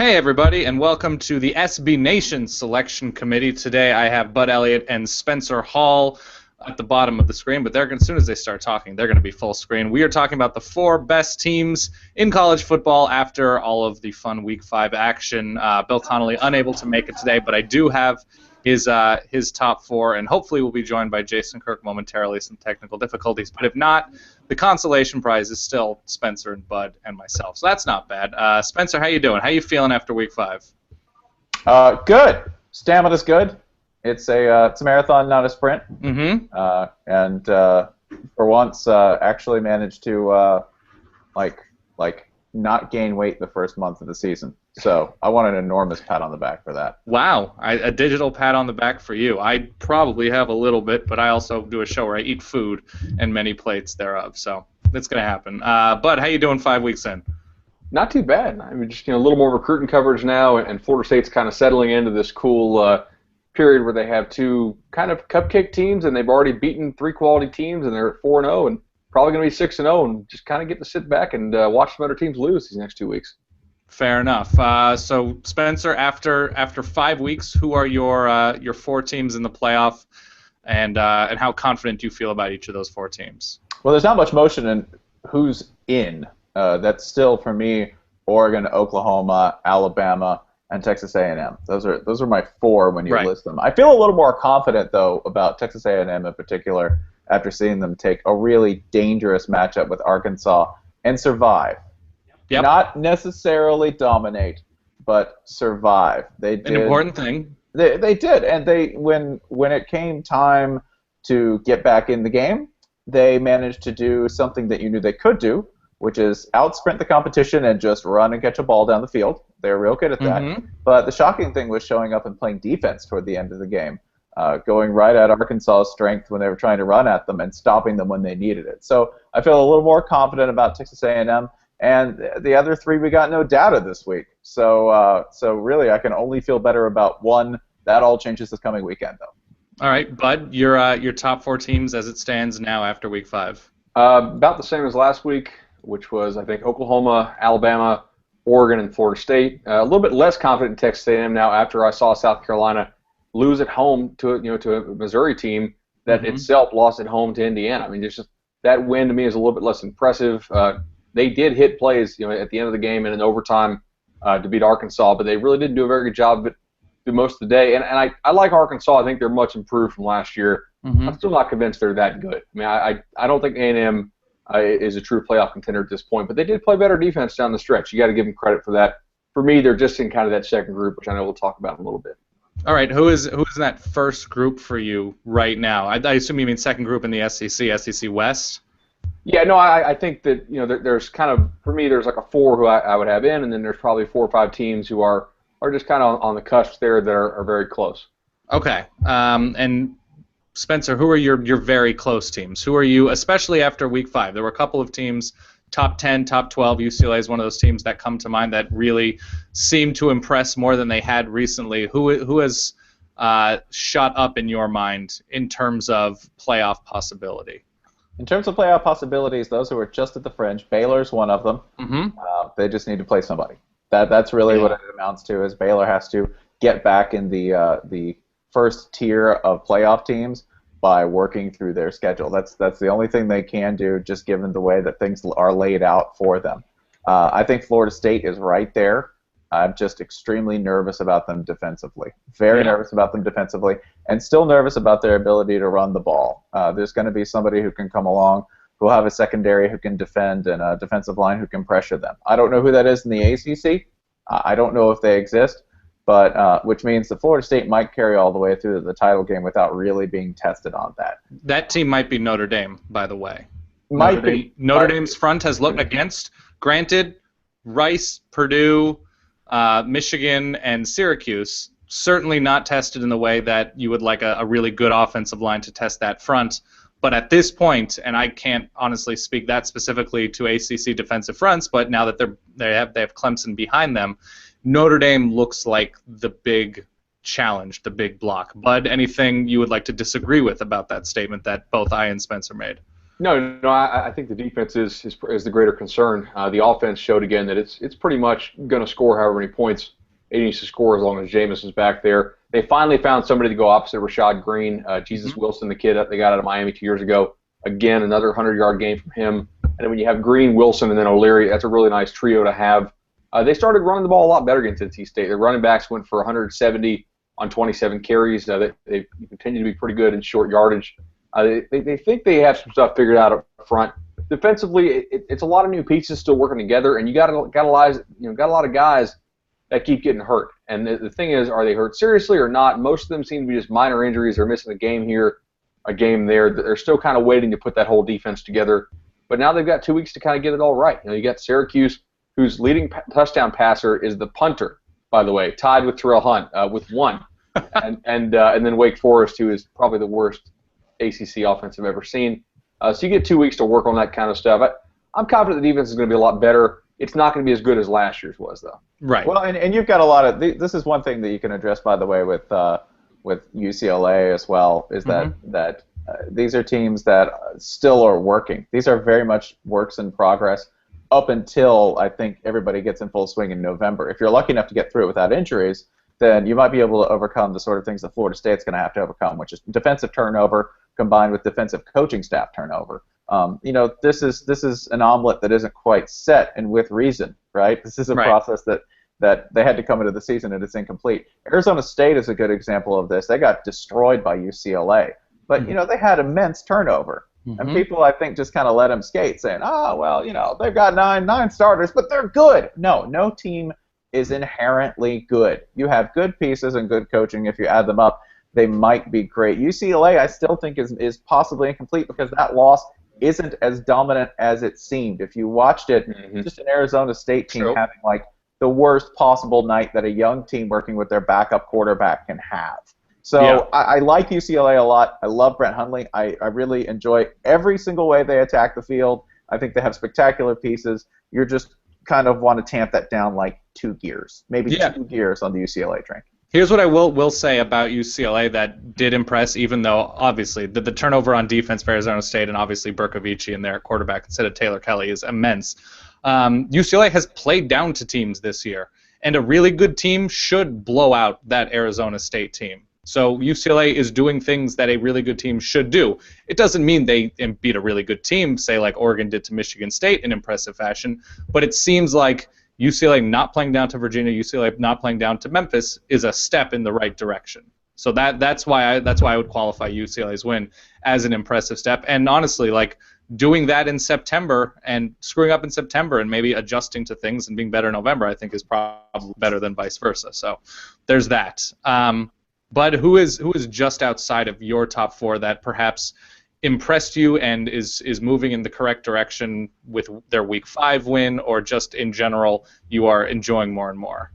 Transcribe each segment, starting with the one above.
Hey everybody, and welcome to the SB Nation Selection Committee. Today I have Bud Elliott and Spencer Hall at the bottom of the screen, but as soon as they start talking, they're going to be full screen. We are talking about the four best teams in college football after all of the fun Week 5 action. Bill Connolly unable to make it today, but I do have his top four, and hopefully we'll be joined by Jason Kirk momentarily, some technical difficulties. But if not, the consolation prize is still Spencer and Bud and myself, so that's not bad. Spencer, how you doing? How you feeling after Week 5? Good. Stamina's good. It's a marathon, not a sprint. Mm-hmm. And for once, actually managed to not gain weight the first month of the season. So I want an enormous pat on the back for that. Wow, a digital pat on the back for you. I probably have a little bit, but I also do a show where I eat food and many plates thereof. So it's gonna happen. Bud, how you doing 5 weeks in? Not too bad. I mean, just a little more recruiting coverage now, and Florida State's kind of settling into this cool period where they have two kind of cupcake teams, and they've already beaten three quality teams, and they're at 4-0, and probably going to be 6-0, and just kind of get to sit back and watch some other teams lose these next 2 weeks. Fair enough. So Spencer, after 5 weeks, who are your four teams in the playoff, and how confident do you feel about each of those four teams? Well, there's not much motion in who's in. That's still, for me, Oregon, Oklahoma, Alabama, and Texas A&M. Those are my four when you list them. I feel a little more confident, though, about Texas A&M in particular after seeing them take a really dangerous matchup with Arkansas and survive. Yep. Not necessarily dominate, but survive. They did. An important thing. They did, and when it came time to get back in the game, they managed to do something that you knew they could do, which is out-sprint the competition and just run and catch a ball down the field. They're real good at that. Mm-hmm. But the shocking thing was showing up and playing defense toward the end of the game, going right at Arkansas's strength when they were trying to run at them and stopping them when they needed it. So I feel a little more confident about Texas A&M. And the other three, we got no data this week. So really, I can only feel better about one. That all changes this coming weekend, though. All right, Bud, your top four teams as it stands now after Week 5. About the same as last week, which was, I think, Oklahoma, Alabama, Oregon, and Florida State. A little bit less confident in Texas A&M now after I saw South Carolina lose at home to a Missouri team that itself lost at home to Indiana. I mean, just that win to me is a little bit less impressive. They did hit plays, at the end of the game and in overtime to beat Arkansas, but they really didn't do a very good job of it through most of the day. And I like Arkansas. I think they're much improved from last year. Mm-hmm. I'm still not convinced they're that good. I mean, I don't think A&M is a true playoff contender at this point, but they did play better defense down the stretch. You got to give them credit for that. For me, they're just in kind of that second group, which I know we'll talk about in a little bit. All right, who is in that first group for you right now? I assume you mean second group in the SEC West? Yeah, no, I think that there's kind of, for me, there's like a four who I would have in, and then there's probably 4 or 5 teams who are just kind of on the cusp there that are very close. Okay, and Spencer, who are your very close teams? Who are you, especially after Week 5? There were a couple of teams, top 10, top 12. UCLA is one of those teams that come to mind that really seemed to impress more than they had recently. Who has shot up in your mind in terms of playoff possibility? In terms of playoff possibilities, those who are just at the fringe, Baylor's one of them. Mm-hmm. They just need to play somebody. That's really what it amounts to. Is Baylor has to get back in the first tier of playoff teams by working through their schedule. That's the only thing they can do, just given the way that things are laid out for them. I think Florida State is right there. I'm just extremely nervous about them defensively. Very nervous about them defensively, and still nervous about their ability to run the ball. There's going to be somebody who can come along who will have a secondary who can defend and a defensive line who can pressure them. I don't know who that is in the ACC. I don't know if they exist, but which means that Florida State might carry all the way through the title game without really being tested on that. That team might be Notre Dame, by the way. Notre Dame's front has looked against, granted, Rice, Purdue, Michigan, and Syracuse, certainly not tested in the way that you would like a really good offensive line to test that front. But at this point, and I can't honestly speak that specifically to ACC defensive fronts, but now that they have Clemson behind them, Notre Dame looks like the big challenge, the big block. Bud, anything you would like to disagree with about that statement that both I and Spencer made? No, I think the defense is the greater concern. The offense showed again that it's pretty much going to score however many points it needs to score as long as Jameis is back there. They finally found somebody to go opposite Rashad Green, Jesus Wilson, the kid they got out of Miami 2 years ago. Again, another 100-yard game from him. And then when you have Green, Wilson, and then O'Leary, that's a really nice trio to have. They started running the ball a lot better against NC State. Their running backs went for 170 on 27 carries. They continue to be pretty good in short yardage. They think they have some stuff figured out up front. Defensively, it's a lot of new pieces still working together, and you got a lot of guys that keep getting hurt. And the thing is, are they hurt seriously or not? Most of them seem to be just minor injuries. They're missing a game here, a game there. They're still kind of waiting to put that whole defense together. But now they've got 2 weeks to kind of get it all right. You got Syracuse, whose leading touchdown passer is the punter, by the way, tied with Terrell Hunt with 1, and then Wake Forest, who is probably the worst ACC offense I've ever seen. So you get 2 weeks to work on that kind of stuff. I'm confident the defense is going to be a lot better. It's not going to be as good as last year's was, though. Right. Well, and you've got a lot of this is one thing that you can address, by the way, with UCLA as well, is that these are teams that still are working. These are very much works in progress up until I think everybody gets in full swing in November. If you're lucky enough to get through it without injuries, then you might be able to overcome the sort of things that Florida State's going to have to overcome, which is defensive turnover combined with defensive coaching staff turnover. This is an omelet that isn't quite set, and with reason, right? This is a process that they had to come into the season and it's incomplete. Arizona State is a good example of this. They got destroyed by UCLA, but they had immense turnover, and people I think just kind of let them skate, saying, they've got nine starters, but they're good. No team is inherently good. You have good pieces and good coaching. If you add them up, they might be great. UCLA, I still think is possibly incomplete because that loss isn't as dominant as it seemed. If you watched it, just an Arizona State team having like the worst possible night that a young team working with their backup quarterback can have. So I like UCLA a lot. I love Brett Hundley. I really enjoy every single way they attack the field. I think they have spectacular pieces. You're just kind of want to tamp that down like 2 gears, maybe 2 gears on the UCLA train. Here's what I will say about UCLA that did impress, even though obviously the turnover on defense for Arizona State and obviously Bercovici and their quarterback instead of Taylor Kelly is immense. UCLA has played down to teams this year, and a really good team should blow out that Arizona State team. So UCLA is doing things that a really good team should do. It doesn't mean they beat a really good team, say like Oregon did to Michigan State in impressive fashion, but it seems like UCLA not playing down to Virginia, UCLA not playing down to Memphis is a step in the right direction. So that's why I would qualify UCLA's win as an impressive step. And honestly, like doing that in September and screwing up in September and maybe adjusting to things and being better in November, I think is probably better than vice versa. So there's that. But who is just outside of your top 4 that perhaps impressed you and is moving in the correct direction with their Week 5 win, or just in general you are enjoying more and more?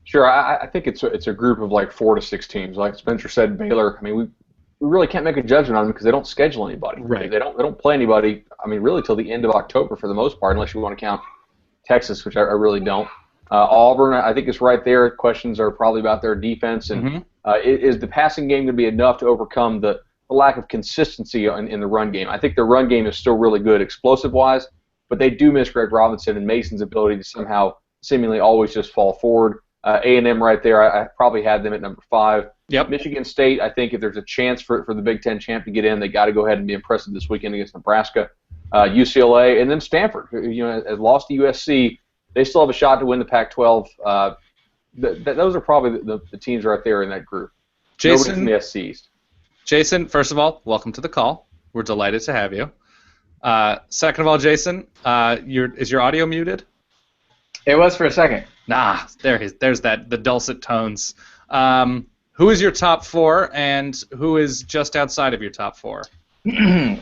Sure, I think it's a group of like 4 to 6 teams. Like Spencer said, Baylor. I mean, we really can't make a judgment on them because they don't schedule anybody. Right. They don't play anybody. I mean, really till the end of October for the most part, unless you want to count Texas, which I really don't. Auburn, I think is right there. Questions are probably about their defense and is the passing game going to be enough to overcome the lack of consistency in the run game? I think the run game is still really good explosive-wise, but they do miss Greg Robinson and Mason's ability to somehow seemingly always just fall forward. A&M right there, I probably had them at number 5. Yep. Michigan State, I think if there's a chance for the Big Ten champ to get in, they got to go ahead and be impressive this weekend against Nebraska. UCLA, and then Stanford, who has lost to USC. They still have a shot to win the Pac-12. Those are probably the teams right there in that group. Jason, nobody's in the SC East. Jason, first of all, welcome to the call. We're delighted to have you. Second of all, Jason, is your audio muted? It was for a second. Nah, there's the dulcet tones. Who is your top 4, and who is just outside of your top 4?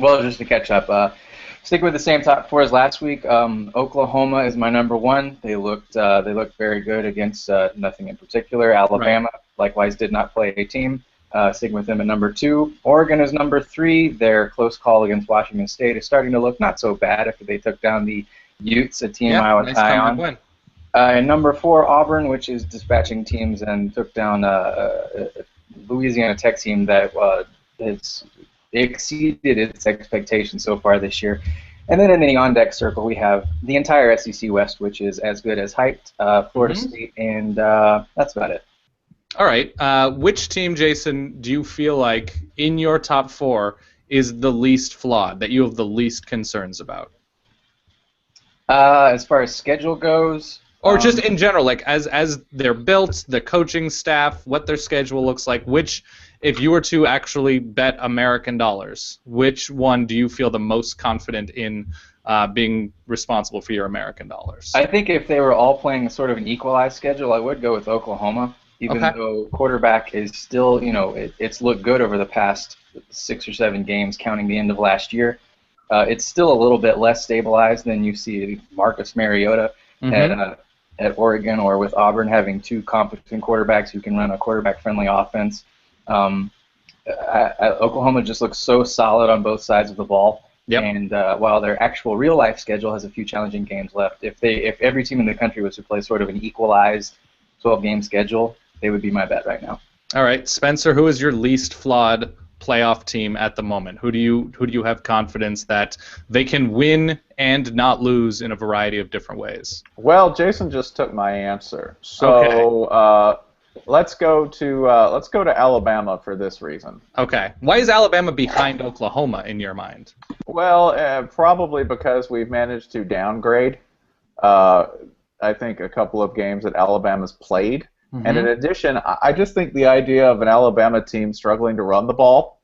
Well, just to catch up, stick with the same top 4 as last week. Oklahoma is my number 1. They looked very good against nothing in particular. Alabama, likewise, did not play a team. Sticking with them at number 2. Oregon is number 3. Their close call against Washington State is starting to look not so bad after they took down the Utes, a team I was high on. Win. And number 4, Auburn, which is dispatching teams and took down a Louisiana Tech team that is exceeded its expectations so far this year. And then in the on-deck circle, we have the entire SEC West, which is as good as hyped, Florida State, and that's about it. All right. Which team, Jason, do you feel like in your top 4 is the least flawed, that you have the least concerns about? As far as schedule goes, or just in general, like as they're built, the coaching staff, what their schedule looks like. Which, if you were to actually bet American dollars, which one do you feel the most confident in being responsible for your American dollars? I think if they were all playing sort of an equalized schedule, I would go with Oklahoma. Even though quarterback is still, it's looked good over the past 6 or 7 games, counting the end of last year. It's still a little bit less stabilized than you see Marcus Mariota at Oregon, or with Auburn having 2 competent quarterbacks who can run a quarterback-friendly offense. Oklahoma just looks so solid on both sides of the ball. Yep. And while their actual real-life schedule has a few challenging games left, if every team in the country was to play sort of an equalized 12-game schedule, they would be my bet right now. All right, Spencer, who is your least flawed playoff team at the moment? Who do you have confidence that they can win and not lose in a variety of different ways? Well, Jason just took my answer. So let's go to Alabama for this reason. Okay. Why is Alabama behind Oklahoma in your mind? Well, probably because we've managed to downgrade. I think a couple of games that Alabama's played. And in addition, I just think the idea of an Alabama team struggling to run the ball,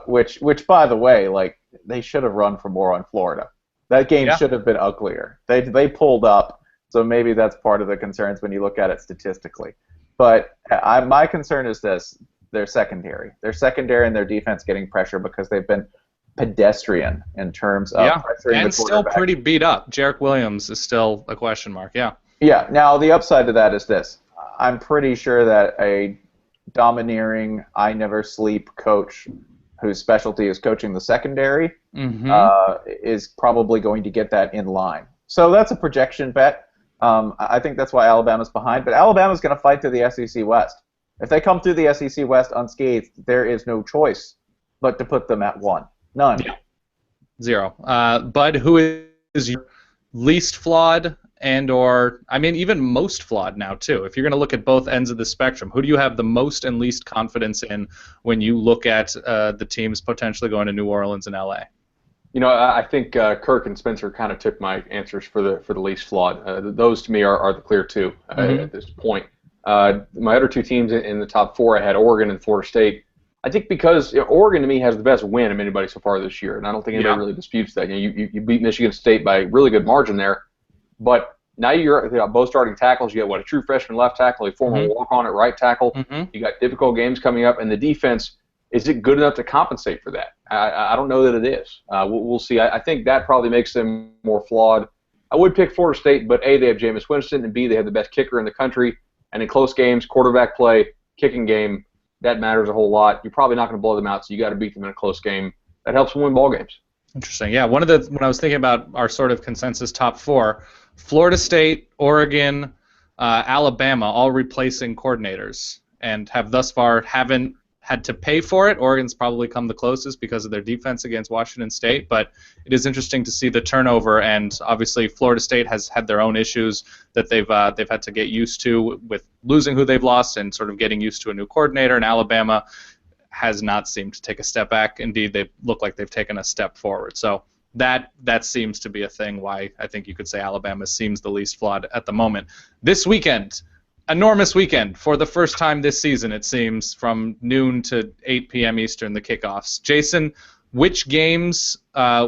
which by the way, like, they should have run for more on Florida. That game should have been uglier. They pulled up, so maybe that's part of the concerns when you look at it statistically. But my concern is this: their secondary. Their secondary and their defense getting pressure because they've been pedestrian in terms of pressuring and the quarterback. Still pretty beat up. Jarek Williams is still a question mark. Yeah. Yeah. Now the upside to that is this: I'm pretty sure that a domineering, I never sleep coach whose specialty is coaching the secondary is probably going to get that in line. So that's a projection bet. I think that's why Alabama's behind. But Alabama's going to fight through the SEC West. If they come through the SEC West unscathed, there is no choice but to put them at 1. None. Yeah. 0. Bud, who is your least flawed and/or, I mean, even most flawed now, too? If you're going to look at both ends of the spectrum, who do you have the most and least confidence in when you look at the teams potentially going to New Orleans and L.A.? I think Kirk and Spencer kind of took my answers for the least flawed. Those, to me, are the clear 2 at this point. My other 2 teams in the top 4, I had Oregon and Florida State. I think because Oregon, to me, has the best win of anybody so far this year, and I don't think anybody really disputes that. You beat Michigan State by a really good margin there, but now you're both starting tackles. You got a true freshman left tackle, a former walk-on at right tackle. You got difficult games coming up, and the defense, is it good enough to compensate for that? I don't know that it is. We'll see. I think that probably makes them more flawed. I would pick Florida State, but A, they have Jameis Winston, and B, they have the best kicker in the country. And in close games, quarterback play, kicking game, that matters a whole lot. You're probably not going to blow them out, so you got to beat them in a close game. That helps them win ball games. Interesting. Yeah, when I was thinking about our sort of consensus top 4, Florida State, Oregon, Alabama, all replacing coordinators, and have thus far haven't had to pay for it. Oregon's probably come the closest because of their defense against Washington State, but it is interesting to see the turnover, and obviously Florida State has had their own issues that they've had to get used to with losing who they've lost and sort of getting used to a new coordinator, and Alabama has not seemed to take a step back. Indeed, they look like they've taken a step forward. So that seems to be a thing why I think you could say Alabama seems the least flawed at the moment. This weekend, enormous weekend for the first time this season, it seems, from noon to 8 p.m. Eastern, the kickoffs. Jason, which games,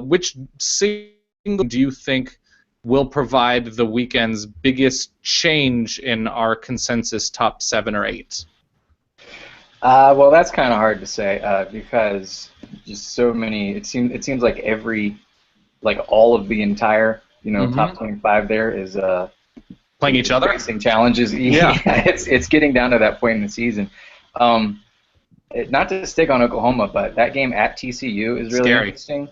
which single do you think will provide the weekend's biggest change in our consensus top 7 or 8? Well, that's kind of hard to say because just so many. It seems like all of the entire top 25 there is playing each other, facing challenges. Yeah, it's getting down to that point in the season. Not to stick on Oklahoma, but that game at TCU is really interesting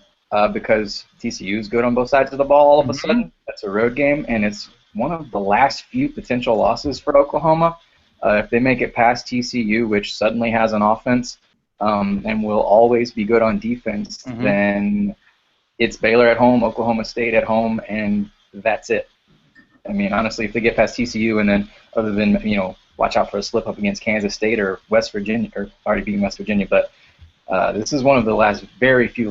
because TCU is good on both sides of the ball. All of a sudden, that's a road game, and it's one of the last few potential losses for Oklahoma. If they make it past TCU, which suddenly has an offense, and will always be good on defense, then it's Baylor at home, Oklahoma State at home, and that's it. I mean, honestly, if they get past TCU and then other than, watch out for a slip-up against Kansas State or West Virginia, or already beating West Virginia, but this is one of the very few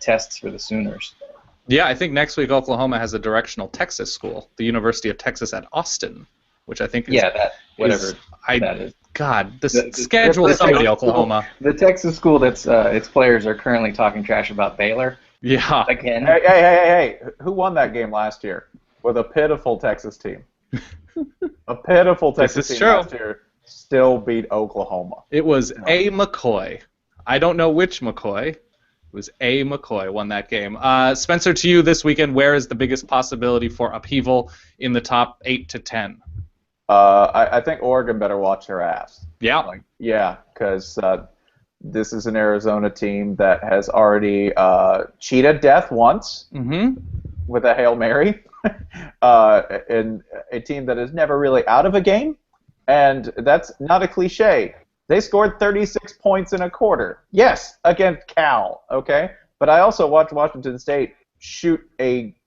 tests for the Sooners. Yeah, I think next week Oklahoma has a directional Texas school, the University of Texas at Austin, which I think is... Yeah, that is. God, the schedule is somebody, Oklahoma. The Texas school that's its players are currently talking trash about Baylor. Yeah. Again. Hey! Who won that game last year? With a pitiful Texas team. A pitiful Texas team last year still beat Oklahoma. It was A. McCoy. I don't know which McCoy. It was A. McCoy won that game. Spencer, to you this weekend, where is the biggest possibility for upheaval in the top 8 to 10? I think Oregon better watch their ass. Yeah. Because this is an Arizona team that has already cheated death once with a Hail Mary, and a team that is never really out of a game, and that's not a cliche. They scored 36 points in a quarter. Yes, against Cal, okay? But I also watched Washington State shoot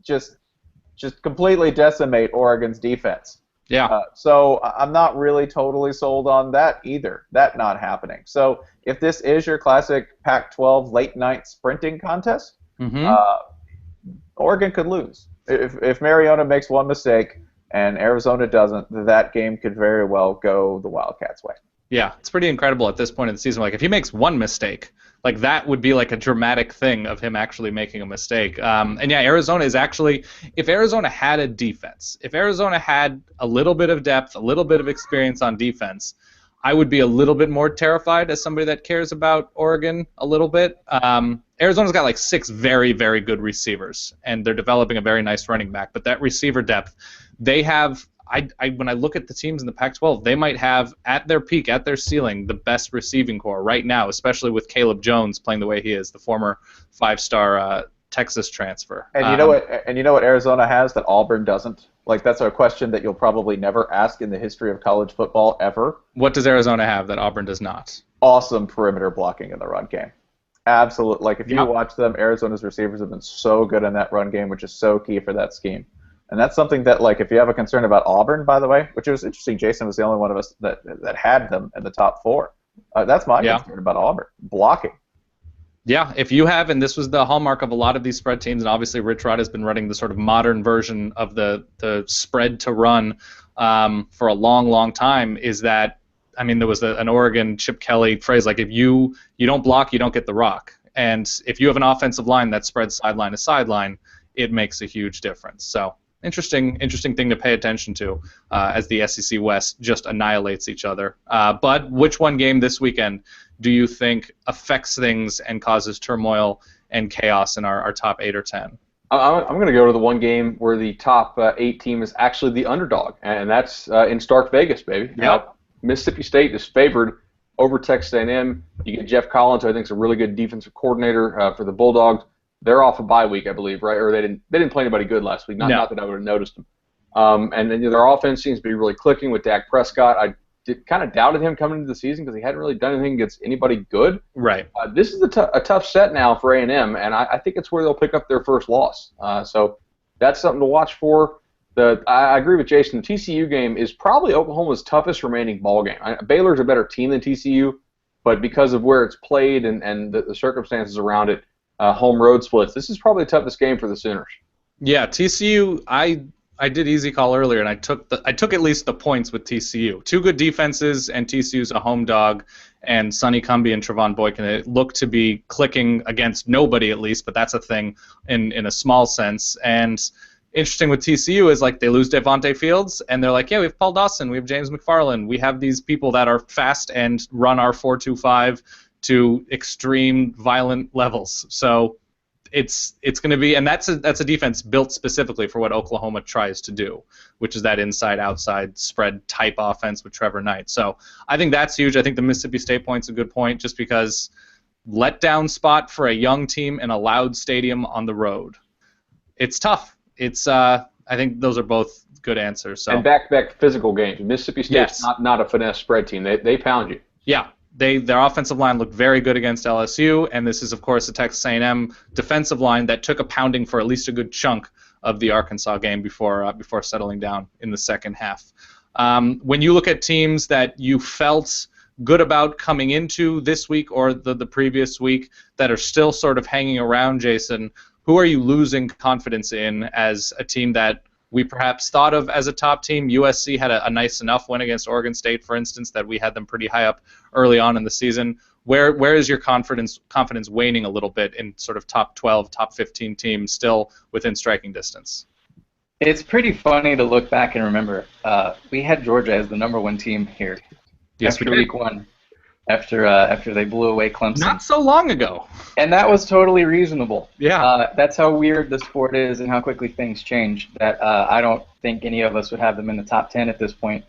just completely decimate Oregon's defense. Yeah. So I'm not really totally sold on that either. That not happening. So if this is your classic Pac-12 late night sprinting contest, Oregon could lose. If Mariota makes one mistake and Arizona doesn't, that game could very well go the Wildcats' way. Yeah, it's pretty incredible at this point in the season. Like, if he makes one mistake, like, that would be like a dramatic thing of him actually making a mistake. And yeah, Arizona is actually, if Arizona had a defense, if Arizona had a little bit of depth, a little bit of experience on defense, I would be a little bit more terrified as somebody that cares about Oregon a little bit. Arizona's got like 6 very, very good receivers, and they're developing a very nice running back. But that receiver depth, they have, when I look at the teams in the Pac-12, they might have, at their peak, at their ceiling, the best receiving core right now, especially with Caleb Jones playing the way he is, the former 5-star Texas transfer. And you know what Arizona has that Auburn doesn't? Like, that's a question that you'll probably never ask in the history of college football ever. What does Arizona have that Auburn does not? Awesome perimeter blocking in the run game. Absolutely. Like, if you watch them, Arizona's receivers have been so good in that run game, which is so key for that scheme. And that's something that, like, if you have a concern about Auburn, by the way, which was interesting, Jason was the only one of us that had them in the top 4. That's my concern about Auburn, blocking. Yeah, if you have, and this was the hallmark of a lot of these spread teams, and obviously Rich Rod has been running the sort of modern version of the spread to run for a long, long time, is that, I mean, there was an Oregon Chip Kelly phrase, like, if you don't block, you don't get the rock. And if you have an offensive line that spreads sideline to sideline, it makes a huge difference. So interesting thing to pay attention to as the SEC West just annihilates each other. But which one game this weekend do you think affects things and causes turmoil and chaos in our top 8 or 10? I'm going to go to the one game where the top 8 team is actually the underdog, and that's in Stark Vegas, baby. Yep. Mississippi State is favored over Texas A&M. You get Jeff Collins, who I think is a really good defensive coordinator for the Bulldogs. They're off a bye week, I believe, right? Or they didn't play anybody good last week. Not that I would have noticed them. And then their offense seems to be really clicking with Dak Prescott. I kind of doubted him coming into the season because he hadn't really done anything against anybody good. Right. This is a tough set now for A&M, and I think it's where they'll pick up their first loss. So that's something to watch for. I agree with Jason. The TCU game is probably Oklahoma's toughest remaining ball game. Baylor's a better team than TCU, but because of where it's played and the circumstances around it, home road splits, this is probably the toughest game for the Sooners. Yeah, TCU, I did easy call earlier, and I took at least the points with TCU. 2 good defenses, and TCU's a home dog, and Sonny Cumbie and Trevon Boykin, it looked to be clicking against nobody at least, but that's a thing in a small sense. And interesting with TCU is, like, they lose Devontae Fields, and they're like, yeah, we have Paul Dawson, we have James McFarland, we have these people that are fast and run our 4-2-5 to extreme violent levels. So it's going to be, and that's a defense built specifically for what Oklahoma tries to do, which is that inside-outside spread type offense with Trevor Knight. So I think that's huge. I think the Mississippi State point's a good point, just because letdown spot for a young team in a loud stadium on the road. It's tough. It's I think those are both good answers. So. And back-to-back physical games. Mississippi State's not a finesse spread team. They pound you. Yeah. their offensive line looked very good against LSU, and this is, of course, a Texas A&M defensive line that took a pounding for at least a good chunk of the Arkansas game before settling down in the second half. When you look at teams that you felt good about coming into this week or the previous week that are still sort of hanging around, Jason, who are you losing confidence in as a team that we perhaps thought of as a top team? USC had a nice enough win against Oregon State, for instance, that we had them pretty high up early on in the season. Where is your confidence waning a little bit in sort of top 12, top 15 teams still within striking distance? It's pretty funny to look back and remember. We had Georgia as the number 1 team here after week 1, after they blew away Clemson. Not so long ago. And that was totally reasonable. Yeah. That's how weird the sport is and how quickly things change. That I don't think any of us would have them in the top 10 at this point.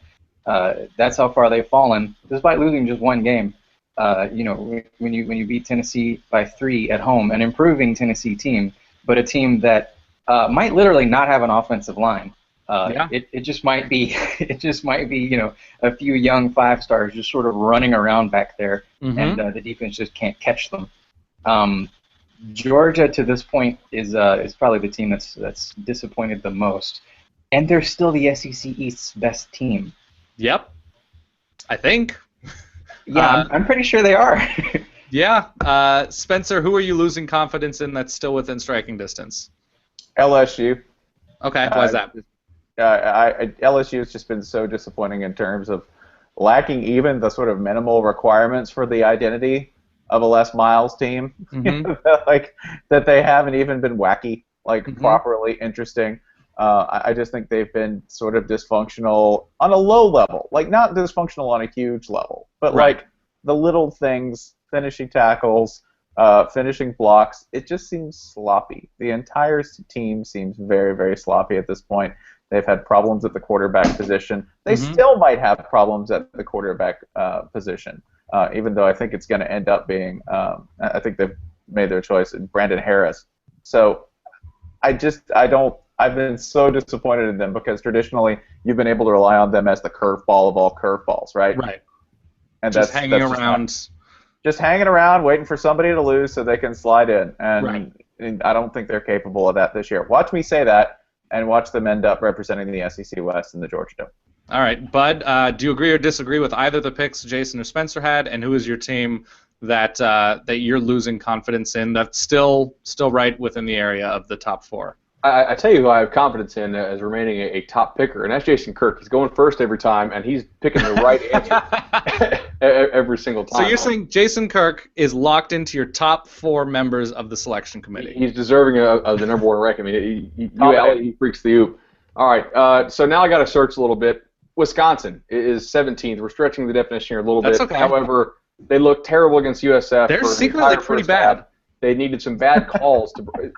That's how far they've fallen, despite losing just 1 game. When you beat Tennessee by 3 at home, an improving Tennessee team, but a team that might literally not have an offensive line. It just might be a few young 5-stars just sort of running around back there, and the defense just can't catch them. Georgia to this point is probably the team that's disappointed the most, and they're still the SEC East's best team. Yep, I think. Yeah, I'm pretty sure they are. Yeah, Spencer, who are you losing confidence in that's still within striking distance? LSU. Okay, why is that? LSU has just been so disappointing in terms of lacking even the sort of minimal requirements for the identity of a Les Miles team. Like that they haven't even been wacky, properly interesting. I just think they've been sort of dysfunctional on a low level, not dysfunctional on a huge level, but the little things, finishing tackles, finishing blocks, it just seems sloppy. The entire team seems very, very sloppy at this point. They've had problems at the quarterback position. They still might have problems at the quarterback position, even though I think it's going to end up being, I think they've made their choice in Brandon Harris. So I've been so disappointed in them because traditionally you've been able to rely on them as the curveball of all curveballs, right? Right. And just hanging around. Just hanging around, waiting for somebody to lose so they can slide in. And I don't think they're capable of that this year. Watch me say that, and watch them end up representing the SEC West in the Georgia Dome. All right, Bud, do you agree or disagree with either the picks Jason or Spencer had, and who is your team that you're losing confidence in that's still right within the area of the top 4? I tell you who I have confidence in as remaining a top picker, and that's Jason Kirk. He's going first every time, and he's picking the right answer every single time. So you're saying Jason Kirk is locked into your top 4 members of the selection committee? He's deserving of the number 1 rank. I mean, he freaks the oop. All right, so now I got to search a little bit. Wisconsin is 17th. We're stretching the definition here a little bit. Okay. However, they look terrible against USF. They're secretly pretty bad. They needed some bad calls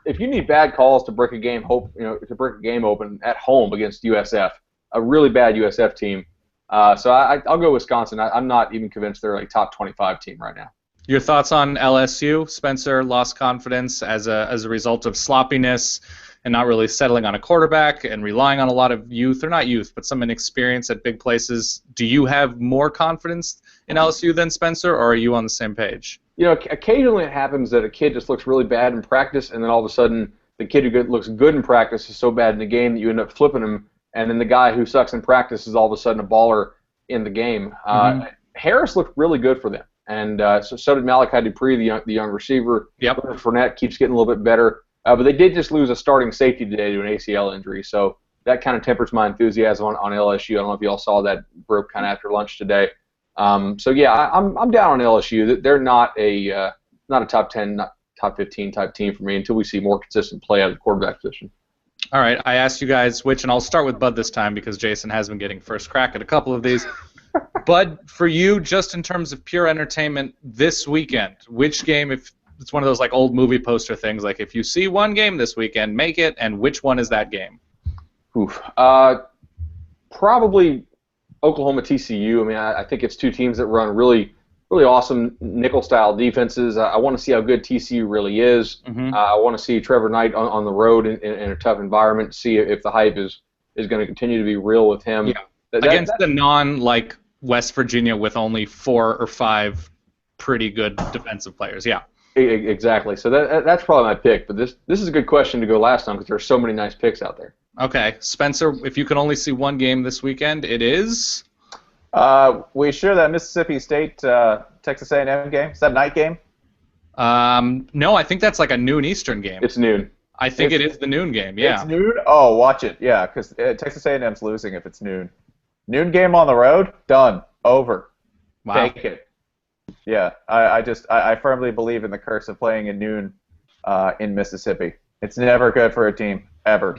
if you need bad calls to break a game open at home against USF, a really bad USF team. So I'll go Wisconsin. I'm not even convinced they're a top 25 team right now. Your thoughts on LSU? Spencer lost confidence as a result of sloppiness and not really settling on a quarterback and relying on a lot of youth, or not youth, but some inexperience at big places. Do you have more confidence in LSU than Spencer, or are you on the same page? Occasionally it happens that a kid just looks really bad in practice, and then all of a sudden the kid who looks good in practice is so bad in the game that you end up flipping him, and then the guy who sucks in practice is all of a sudden a baller in the game. Harris looked really good for them, and so did Malachi Dupree, the young receiver. Yep. Fournette keeps getting a little bit better. But they did just lose a starting safety today to an ACL injury, so that kind of tempers my enthusiasm on LSU. I don't know if you all saw that broke kind of after lunch today. So yeah, I'm down on LSU. They're not a top 10, not top 15 type team for me until we see more consistent play out of the quarterback position. All right, I asked you guys which, and I'll start with Bud this time because Jason has been getting first crack at a couple of these. Bud, for you, just in terms of pure entertainment this weekend, which game, if it's one of those old movie poster things, if you see one game this weekend, make it, and which one is that game? Probably Oklahoma TCU. I mean, I think it's two teams that run really, really awesome nickel-style defenses. I want to see how good TCU really is. I want to see Trevor Knight on the road in a tough environment, see if the hype is going to continue to be real with him. Yeah. Against the non, West Virginia with only 4 or 5 pretty good defensive players. Yeah. Exactly. So that's probably my pick. But this is a good question to go last on because there are so many nice picks out there. Okay, Spencer, if you can only see one game this weekend, it is? We sure that Mississippi State Texas A&M game? Is that a night game? No, I think that's like a noon Eastern game. It's noon. I think it is the noon game, yeah. It's noon? Oh, watch it, yeah, because Texas A&M's losing if it's noon. Noon game on the road? Done. Over. Wow. Take it. Yeah, I firmly believe in the curse of playing at noon in Mississippi. It's never good for a team, ever.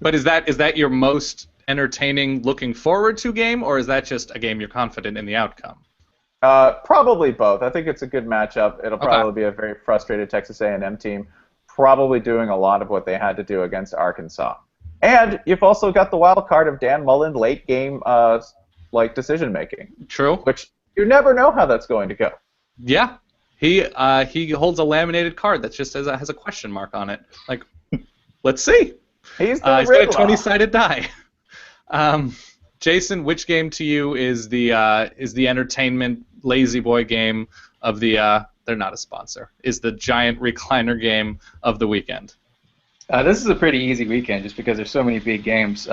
But is that your most entertaining looking forward to game, or is that just a game you're confident in the outcome? Probably both. I think it's a good matchup. It'll probably be a very frustrated Texas A&M team, probably doing a lot of what they had to do against Arkansas. And you've also got the wild card of Dan Mullen late game decision making. True. Which you never know how that's going to go. Yeah. He holds a laminated card that just has a question mark on it. Like, let's see. He's got a 20-sided die. Jason, which game to you is the entertainment lazy boy game of the? They're not a sponsor. Is the giant recliner game of the weekend? This is a pretty easy weekend just because there's so many big games.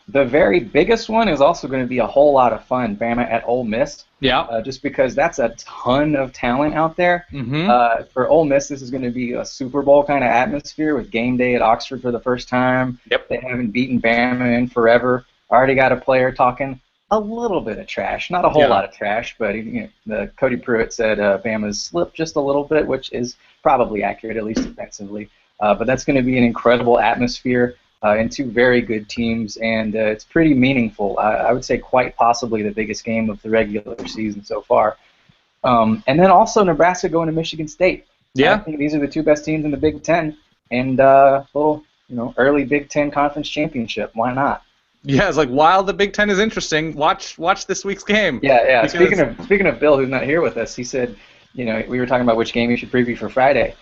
The very biggest one is also going to be a whole lot of fun. Bama at Ole Miss. Yeah. Just because that's a ton of talent out there. Mm-hmm. For Ole Miss, this is going to be a Super Bowl kind of atmosphere with game day at Oxford for the first time. Yep. They haven't beaten Bama in forever. Already got a player talking a little bit of trash, not a whole lot of trash, but the Cody Pruitt said Bama's slipped just a little bit, which is probably accurate, at least defensively. But that's going to be an incredible atmosphere and two very good teams, and it's pretty meaningful. I would say quite possibly the biggest game of the regular season so far. And then also Nebraska going to Michigan State. Yeah. I think these are the two best teams in the Big Ten, and little early Big Ten conference championship. Why not? Yeah, it's like while the Big Ten is interesting, watch this week's game. Yeah. Speaking of Bill, who's not here with us, he said, we were talking about which game you should preview for Friday,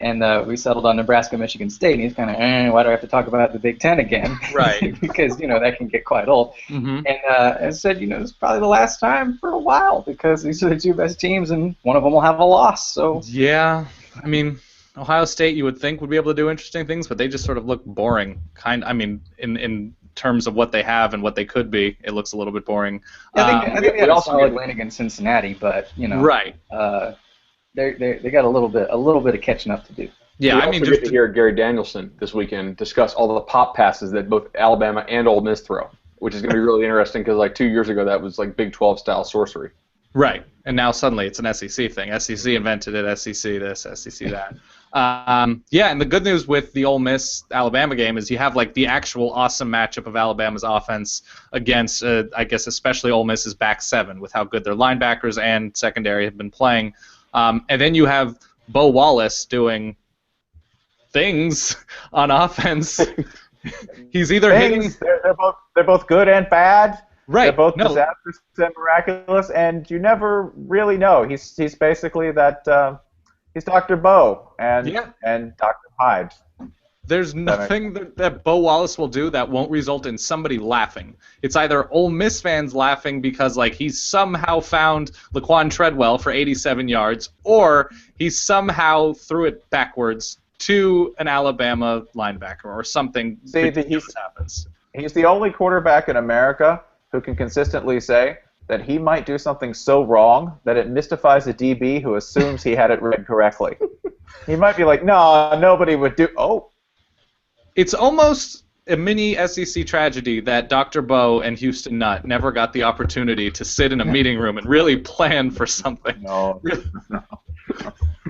and we settled on Nebraska-Michigan State, and he's kind of, why do I have to talk about the Big Ten again? Right. Because that can get quite old. Mm-hmm. And said, it's probably the last time for a while because these are the two best teams, and one of them will have a loss. So yeah, I mean, Ohio State you would think would be able to do interesting things, but they just sort of look boring. In terms of what they have and what they could be, it looks a little bit boring. I think they had a solid win against Cincinnati, but right. They got a little bit of catching up to do. Yeah, I mean, just to hear Gary Danielson this weekend discuss all the pop passes that both Alabama and Ole Miss throw, which is going to be really interesting because like 2 years ago that was like Big 12 style sorcery. Right, and now suddenly it's an SEC thing. SEC invented it. SEC this, SEC that. Yeah, and the good news with the Ole Miss-Alabama game is you have like the actual awesome matchup of Alabama's offense against, I guess, especially Ole Miss's back seven with how good their linebackers and secondary have been playing. And then you have Bo Wallace doing things on offense. He's either hitting. They're both good and bad. Right. They're both disastrous and miraculous, and you never really know. He's basically that. He's Dr. Bo and Dr. Hyde. There's nothing that Bo Wallace will do that won't result in somebody laughing. It's either Ole Miss fans laughing because like he's somehow found Laquan Treadwell for 87 yards, or he somehow threw it backwards to an Alabama linebacker or something ridiculous happens. He's the only quarterback in America who can consistently say that he might do something so wrong that it mystifies a DB who assumes he had it read correctly. He might be like, no, nobody would do. Oh. It's almost a mini SEC tragedy that Dr. Bo and Houston Nutt never got the opportunity to sit in a meeting room and really plan for something. No.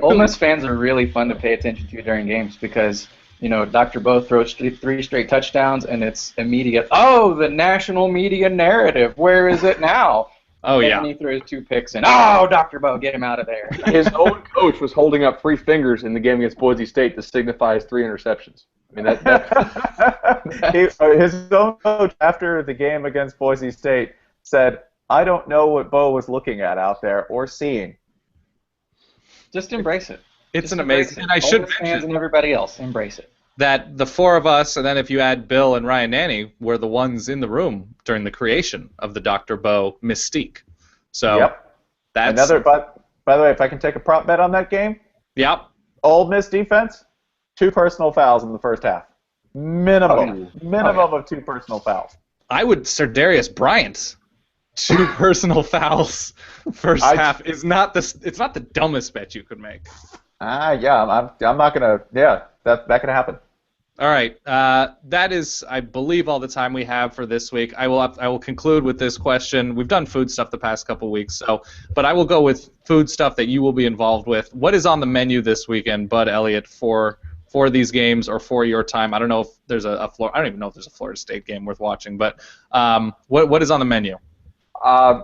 Ole Miss fans are really fun to pay attention to during games because, Dr. Bo throws 3 straight touchdowns and it's immediate, the national media narrative, where is it now? Oh, and yeah. And he throws 2 picks and, Dr. Bo, get him out of there. His own coach was holding up 3 fingers in the game against Boise State to signify his 3 interceptions. I mean, his own coach after the game against Boise State said, I don't know what Bo was looking at out there or seeing. Just embrace it. It's an amazing, and I should fans and everybody else embrace it. That the 4 of us, and then if you add Bill and Ryan Nanny, were the ones in the room during the creation of the Dr. Bo mystique. So yep. that's another. But By the way, if I can take a prop bet on that game, Yep. Ole Miss defense, 2 personal fouls in the first half. Minimum of 2 personal fouls. I would Sir Darius Bryant. 2 personal fouls first half is not it's not the dumbest bet you could make. Yeah, I'm not gonna. Yeah, that could happen. All right, that is, I believe, all the time we have for this week. I will conclude with this question. We've done food stuff the past couple weeks, but I will go with food stuff that you will be involved with. What is on the menu this weekend, Bud Elliott, for these games or for your time? I don't know if there's I don't even know if there's a Florida State game worth watching, but what is on the menu?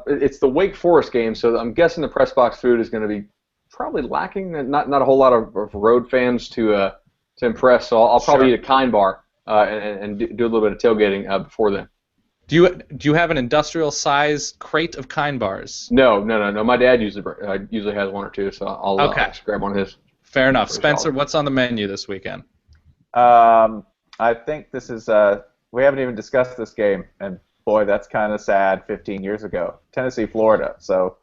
It's the Wake Forest game, so I'm guessing the press box food is going to be probably lacking. Not a whole lot of road fans to impress, so I'll probably eat a Kind Bar and do a little bit of tailgating before then. Do you have an industrial-sized crate of Kind Bars? No. My dad usually has 1 or 2, so I'll just grab one of his. Fair enough. Spencer, what's on the menu this weekend? I think this is we haven't even discussed this game, and boy, that's kind of sad. 15 years ago, Tennessee, Florida. So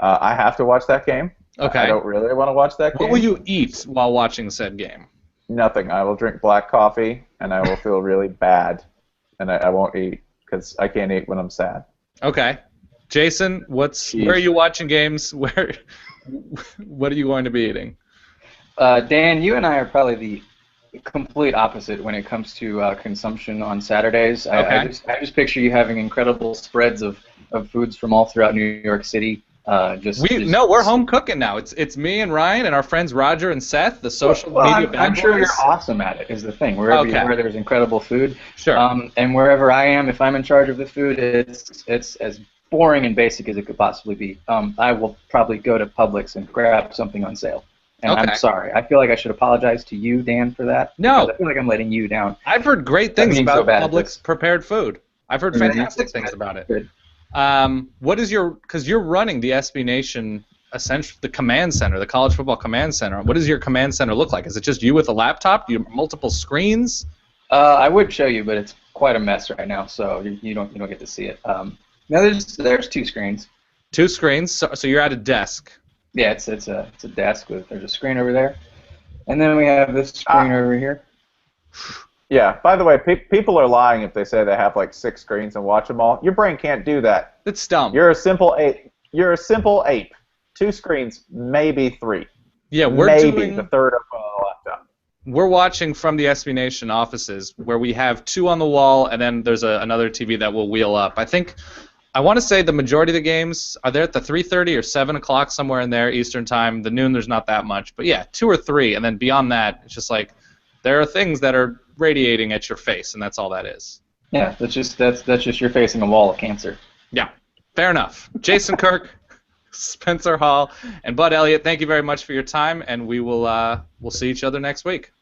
I have to watch that game. Okay. I don't really want to watch that game. What will you eat while watching said game? Nothing. I will drink black coffee, and I will feel really bad, and I won't eat because I can't eat when I'm sad. Okay. Jason, where are you watching games? What are you going to be eating? Dan, you and I are probably the complete opposite when it comes to consumption on Saturdays. Okay. I just picture you having incredible spreads of foods from all throughout New York City. We're home cooking now. It's me and Ryan and our friends Roger and Seth, the social media bad I'm sure boys. you're awesome at it, is the thing. Wherever you are, there's incredible food. Sure. And wherever I am, if I'm in charge of the food, it's as boring and basic as it could possibly be. I will probably go to Publix and grab something on sale. And I'm sorry. I feel like I should apologize to you, Dan, for that. No. I feel like I'm letting you down. I've heard great things about Publix prepared food. I've heard fantastic It's things about it. Good. What is because you're running the SB Nation, essentially the command center, the college football command center. What does your command center look like? Is it just you with a laptop? Do you have multiple screens? I would show you, but it's quite a mess right now, so you don't get to see it. Now there's 2 screens. 2 screens. So you're at a desk. Yeah, it's a desk there's a screen over there, and then we have this screen over here. Yeah. By the way, people are lying if they say they have like 6 screens and watch them all. Your brain can't do that. It's dumb. You're a simple ape. 2 screens, maybe 3. Yeah, maybe the third up on the laptop. We're watching from the SB Nation offices where we have 2 on the wall, and then there's another TV that will wheel up. I want to say the majority of the games are there at the 3:30 or 7 o'clock, somewhere in there, Eastern time. The noon, there's not that much. But yeah, 2 or 3, and then beyond that, it's just like there are things that are radiating at your face, and that's all that is. Yeah, that's just you're facing a wall of cancer. Yeah, fair enough. Jason Kirk, Spencer Hall, and Bud Elliott, thank you very much for your time, and we'll see each other next week.